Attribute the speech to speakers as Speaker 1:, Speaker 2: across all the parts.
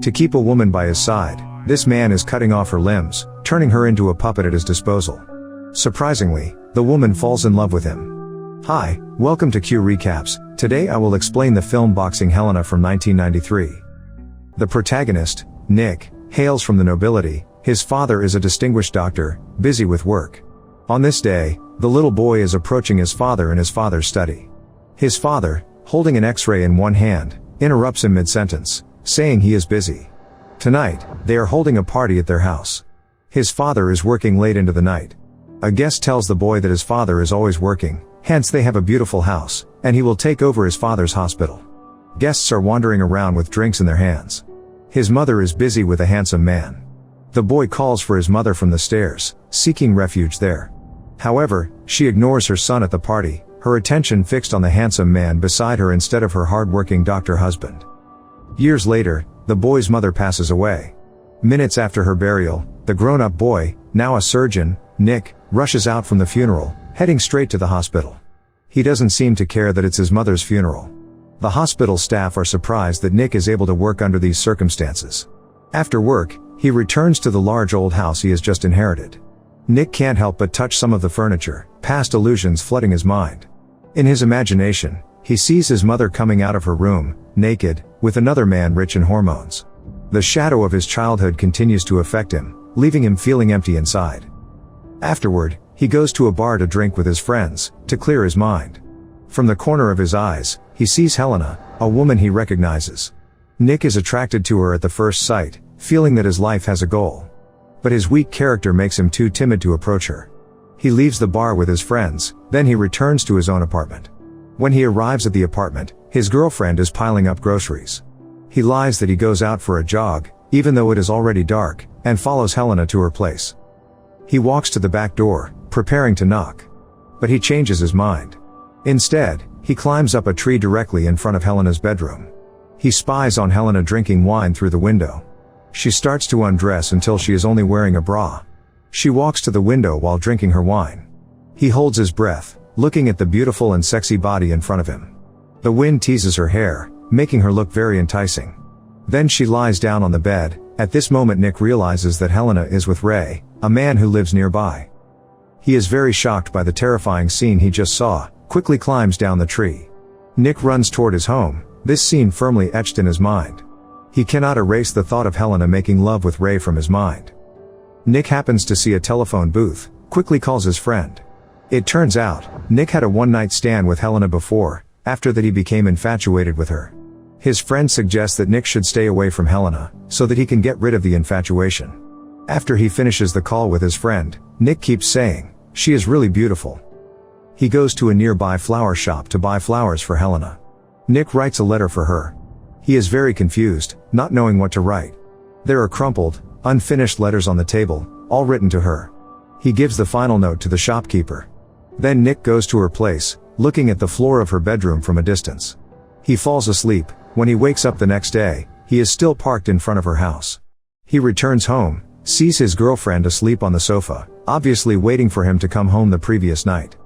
Speaker 1: To keep a woman by his side, this man is cutting off her limbs, turning her into a puppet at his disposal. Surprisingly, the woman falls in love with him. Hi, welcome to Q Recaps. Today I will explain the film Boxing Helena from 1993. The protagonist, Nick, hails from the nobility. His father is a distinguished doctor, busy with work. On this day, the little boy is approaching his father in his father's study. His father, holding an X-ray in one hand, interrupts him mid-sentence, saying he is busy. Tonight, they are holding a party at their house. His father is working late into the night. A guest tells the boy that his father is always working, hence they have a beautiful house, and he will take over his father's hospital. Guests are wandering around with drinks in their hands. His mother is busy with a handsome man. The boy calls for his mother from the stairs, seeking refuge there. However, she ignores her son at the party, her attention fixed on the handsome man beside her instead of her hard-working doctor husband. Years later, the boy's mother passes away. Minutes after her burial, the grown-up boy, now a surgeon, Nick, rushes out from the funeral, heading straight to the hospital. He doesn't seem to care that it's his mother's funeral. The hospital staff are surprised that Nick is able to work under these circumstances. After work, he returns to the large old house he has just inherited. Nick can't help but touch some of the furniture, past illusions flooding his mind. In his imagination, he sees his mother coming out of her room, naked, with another man rich in hormones. The shadow of his childhood continues to affect him, leaving him feeling empty inside. Afterward, he goes to a bar to drink with his friends, to clear his mind. From the corner of his eyes, he sees Helena, a woman he recognizes. Nick is attracted to her at the first sight, feeling that his life has a goal. But his weak character makes him too timid to approach her. He leaves the bar with his friends, then he returns to his own apartment. When he arrives at the apartment, his girlfriend is piling up groceries. He lies that he goes out for a jog, even though it is already dark, and follows Helena to her place. He walks to the back door, preparing to knock. But he changes his mind. Instead, he climbs up a tree directly in front of Helena's bedroom. He spies on Helena drinking wine through the window. She starts to undress until she is only wearing a bra. She walks to the window while drinking her wine. He holds his breath, looking at the beautiful and sexy body in front of him. The wind teases her hair, making her look very enticing. Then she lies down on the bed. At this moment Nick realizes that Helena is with Ray, a man who lives nearby. He is very shocked by the terrifying scene he just saw, quickly climbs down the tree. Nick runs toward his home, this scene firmly etched in his mind. He cannot erase the thought of Helena making love with Ray from his mind. Nick happens to see a telephone booth, quickly calls his friend. It turns out, Nick had a one-night stand with Helena before, after that he became infatuated with her. His friend suggests that Nick should stay away from Helena, so that he can get rid of the infatuation. After he finishes the call with his friend, Nick keeps saying, "She is really beautiful." He goes to a nearby flower shop to buy flowers for Helena. Nick writes a letter for her. He is very confused, not knowing what to write. There are crumpled, unfinished letters on the table, all written to her. He gives the final note to the shopkeeper. Then Nick goes to her place, looking at the floor of her bedroom from a distance. He falls asleep. When he wakes up the next day, he is still parked in front of her house. He returns home, sees his girlfriend asleep on the sofa, obviously waiting for him to come home the previous night.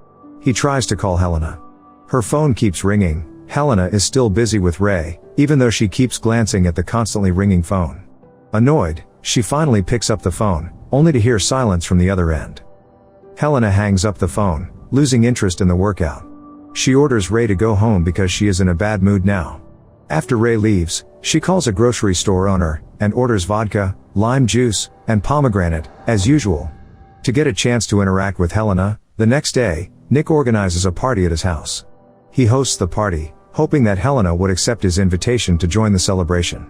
Speaker 1: He tries to call Helena. Her phone keeps ringing. Helena is still busy with Ray, even though she keeps glancing at the constantly ringing phone. Annoyed, she finally picks up the phone, only to hear silence from the other end. Helena hangs up the phone, losing interest in the workout. She orders Ray to go home because she is in a bad mood now. After Ray leaves, she calls a grocery store owner, and orders vodka, lime juice, and pomegranate, as usual. To get a chance to interact with Helena, the next day, Nick organizes a party at his house. He hosts the party, hoping that Helena would accept his invitation to join the celebration.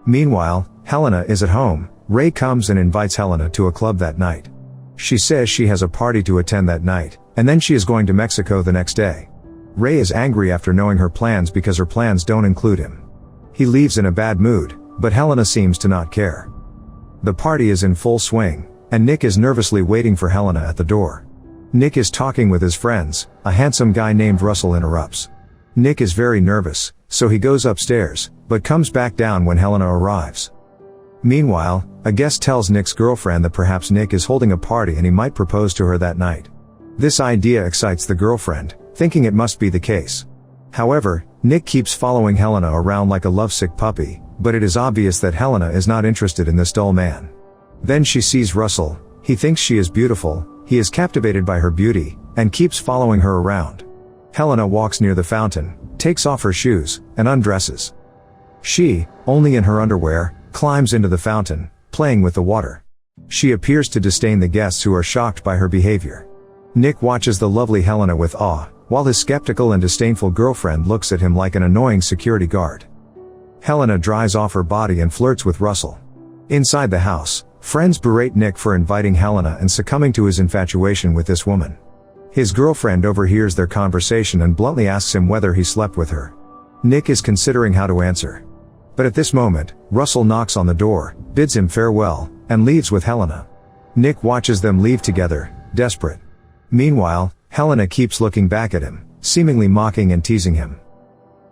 Speaker 1: Meanwhile, Helena is at home. Ray comes and invites Helena to a club that night. She says she has a party to attend that night, and then she is going to Mexico the next day. Ray is angry after knowing her plans because her plans don't include him. He leaves in a bad mood, but Helena seems to not care. The party is in full swing, and Nick is nervously waiting for Helena at the door. Nick is talking with his friends. A handsome guy named Russell interrupts. Nick is very nervous, so he goes upstairs, but comes back down when Helena arrives. Meanwhile, a guest tells Nick's girlfriend that perhaps Nick is holding a party and he might propose to her that night. This idea excites the girlfriend, thinking it must be the case. However, Nick keeps following Helena around like a lovesick puppy, but it is obvious that Helena is not interested in this dull man. Then she sees Russell. He thinks she is beautiful, he is captivated by her beauty, and keeps following her around. Helena walks near the fountain, takes off her shoes, and undresses. She, only in her underwear, climbs into the fountain, playing with the water. She appears to disdain the guests who are shocked by her behavior. Nick watches the lovely Helena with awe, while his skeptical and disdainful girlfriend looks at him like an annoying security guard. Helena dries off her body and flirts with Russell. Inside the house, friends berate Nick for inviting Helena and succumbing to his infatuation with this woman. His girlfriend overhears their conversation and bluntly asks him whether he slept with her. Nick is considering how to answer. But at this moment, Russell knocks on the door, bids him farewell, and leaves with Helena. Nick watches them leave together, desperate. Meanwhile, Helena keeps looking back at him, seemingly mocking and teasing him.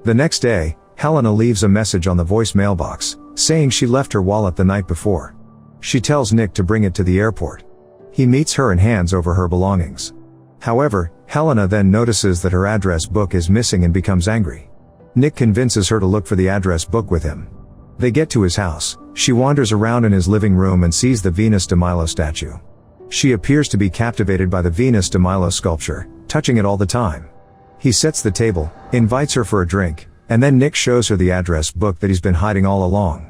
Speaker 1: The next day, Helena leaves a message on the voice mailbox, saying she left her wallet the night before. She tells Nick to bring it to the airport. He meets her and hands over her belongings. However, Helena then notices that her address book is missing and becomes angry. Nick convinces her to look for the address book with him. They get to his house. She wanders around in his living room and sees the Venus de Milo statue. She appears to be captivated by the Venus de Milo sculpture, touching it all the time. He sets the table, invites her for a drink, and then Nick shows her the address book that he's been hiding all along.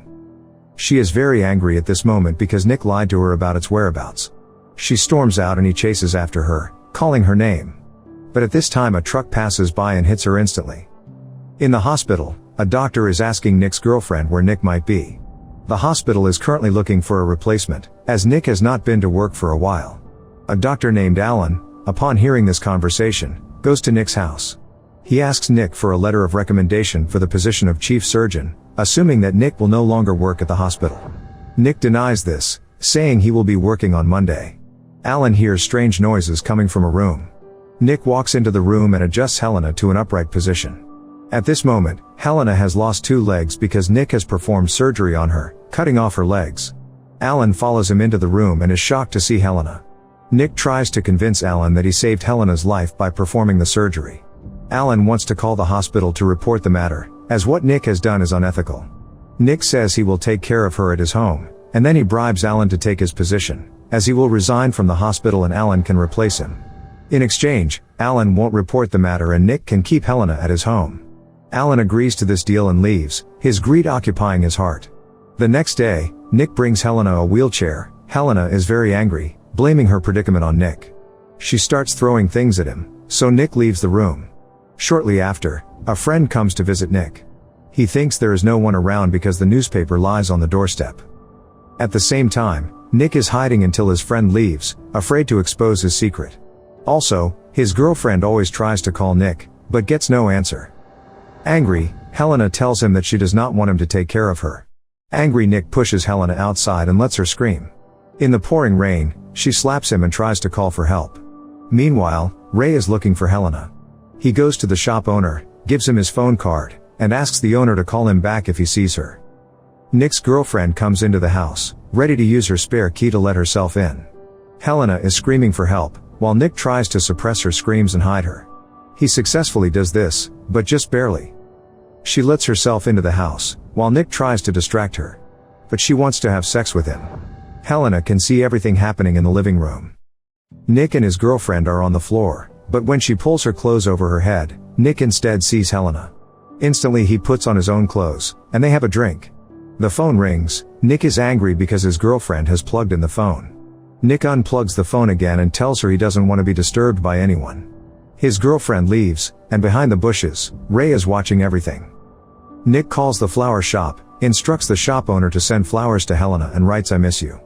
Speaker 1: She is very angry at this moment because Nick lied to her about its whereabouts. She storms out and he chases after her, calling her name. But at this time a truck passes by and hits her instantly. In the hospital, a doctor is asking Nick's girlfriend where Nick might be. The hospital is currently looking for a replacement, as Nick has not been to work for a while. A doctor named Alan, upon hearing this conversation, goes to Nick's house. He asks Nick for a letter of recommendation for the position of chief surgeon, assuming that Nick will no longer work at the hospital. Nick denies this, saying he will be working on Monday. Alan hears strange noises coming from a room. Nick walks into the room and adjusts Helena to an upright position. At this moment, Helena has lost 2 legs because Nick has performed surgery on her, cutting off her legs. Alan follows him into the room and is shocked to see Helena. Nick tries to convince Alan that he saved Helena's life by performing the surgery. Alan wants to call the hospital to report the matter, as what Nick has done is unethical. Nick says he will take care of her at his home, and then he bribes Alan to take his position, as he will resign from the hospital and Alan can replace him. In exchange, Alan won't report the matter and Nick can keep Helena at his home. Alan agrees to this deal and leaves, his greed occupying his heart. The next day, Nick brings Helena a wheelchair. Helena is very angry, blaming her predicament on Nick. She starts throwing things at him, so Nick leaves the room. Shortly after, a friend comes to visit Nick. He thinks there is no one around because the newspaper lies on the doorstep. At the same time, Nick is hiding until his friend leaves, afraid to expose his secret. Also, his girlfriend always tries to call Nick, but gets no answer. Angry, Helena tells him that she does not want him to take care of her. Angry Nick pushes Helena outside and lets her scream. In the pouring rain, she slaps him and tries to call for help. Meanwhile, Ray is looking for Helena. He goes to the shop owner, gives him his phone card, and asks the owner to call him back if he sees her. Nick's girlfriend comes into the house, ready to use her spare key to let herself in. Helena is screaming for help, while Nick tries to suppress her screams and hide her. He successfully does this, but just barely. She lets herself into the house, while Nick tries to distract her. But she wants to have sex with him. Helena can see everything happening in the living room. Nick and his girlfriend are on the floor, but when she pulls her clothes over her head, Nick instead sees Helena. Instantly he puts on his own clothes, and they have a drink. The phone rings. Nick is angry because his girlfriend has plugged in the phone. Nick unplugs the phone again and tells her he doesn't want to be disturbed by anyone. His girlfriend leaves, and behind the bushes, Ray is watching everything. Nick calls the flower shop, instructs the shop owner to send flowers to Helena and writes "I miss you."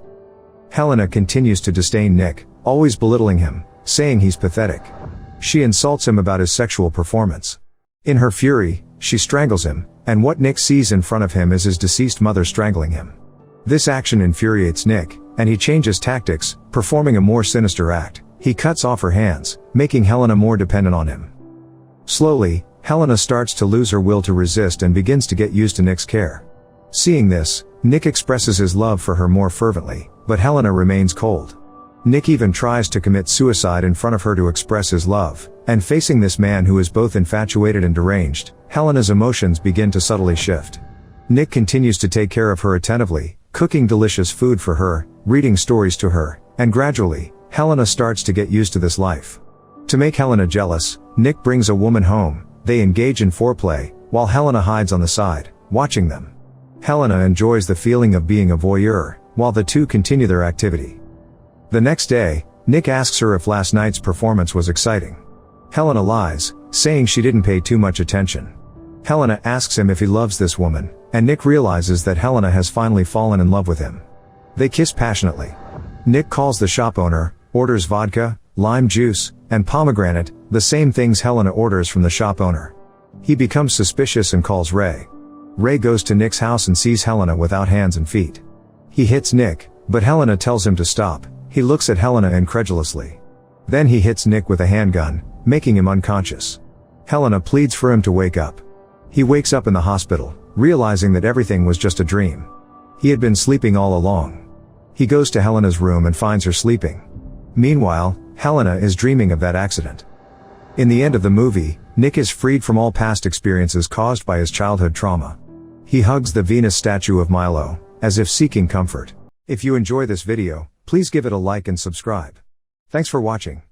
Speaker 1: Helena continues to disdain Nick, always belittling him, saying he's pathetic. She insults him about his sexual performance. In her fury, she strangles him, and what Nick sees in front of him is his deceased mother strangling him. This action infuriates Nick, and he changes tactics, performing a more sinister act. He cuts off her hands, making Helena more dependent on him. Slowly, Helena starts to lose her will to resist and begins to get used to Nick's care. Seeing this, Nick expresses his love for her more fervently, but Helena remains cold. Nick even tries to commit suicide in front of her to express his love, and facing this man who is both infatuated and deranged, Helena's emotions begin to subtly shift. Nick continues to take care of her attentively, cooking delicious food for her, reading stories to her, and gradually, Helena starts to get used to this life. To make Helena jealous, Nick brings a woman home, they engage in foreplay, while Helena hides on the side, watching them. Helena enjoys the feeling of being a voyeur, while the two continue their activity. The next day, Nick asks her if last night's performance was exciting. Helena lies, saying she didn't pay too much attention. Helena asks him if he loves this woman, and Nick realizes that Helena has finally fallen in love with him. They kiss passionately. Nick calls the shop owner, orders vodka, lime juice, and pomegranate, the same things Helena orders from the shop owner. He becomes suspicious and calls Ray. Ray goes to Nick's house and sees Helena without hands and feet. He hits Nick, but Helena tells him to stop. He looks at Helena incredulously. Then he hits Nick with a handgun, making him unconscious. Helena pleads for him to wake up. He wakes up in the hospital, realizing that everything was just a dream. He had been sleeping all along. He goes to Helena's room and finds her sleeping. Meanwhile, Helena is dreaming of that accident. In the end of the movie, Nick is freed from all past experiences caused by his childhood trauma. He hugs the Venus statue of Milo, as if seeking comfort. If you enjoy this video, please give it a like and subscribe. Thanks for watching.